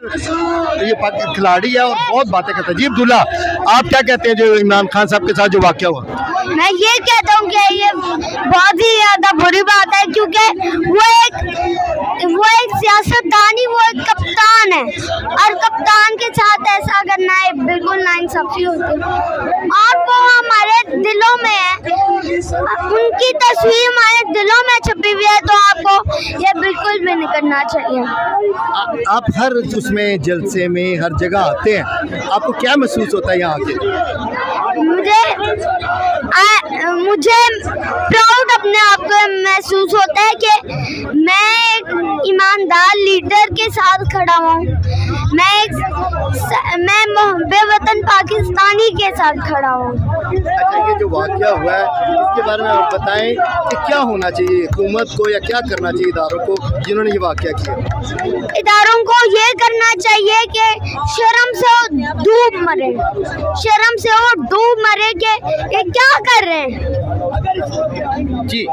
یہ کھلاڑی ہے اور بہت باتیں کرتا ہے. جی عبداللہ, آپ کیا کہتے ہیں جو عمران خان صاحب کے ساتھ جو واقعہ ہوا؟ میں یہ کہتا ہوں کہ یہ بہت ہی زیادہ بری بات ہے, کیونکہ وہ ایک سیاستدانی, وہ ایک کپتان ہے, اور کپتان کے ساتھ ایسا کرنا ہے بالکل ناانصافی ہوتی ہے. اور وہ ہمارے دلوں میں ہے, ان کی تصویر ہمارے دلوں میں چھپی ہوئی ہے, تو آپ کو یہ بالکل بھی نہیں کرنا چاہیے. آپ ہر اس میں جلسے میں ہر جگہ آتے ہیں, آپ کو کیا محسوس ہوتا ہے یہاں آ کے؟ مجھے پراؤڈ اپنے آپ کو محسوس ہوتا ہے کہ میں ایک ایماندار لیڈر کے ساتھ کھڑا ہوں, میں محب وطن پاکستانی کے ساتھ کھڑا ہوں. اچھا, یہ جو واقعہ ہوا ہے اس کے بارے میں آپ بتائیں کہ کیا ہونا چاہیے حکومت کو, یا کیا کرنا چاہیے اداروں کو جنہوں نے یہ واقعہ کیا؟ اداروں کو یہ کرنا چاہیے کہ شرم سے وہ ڈوب مرے, شرم سے وہ ڈوب مرے کہ یہ کیا کر رہے ہیں. جی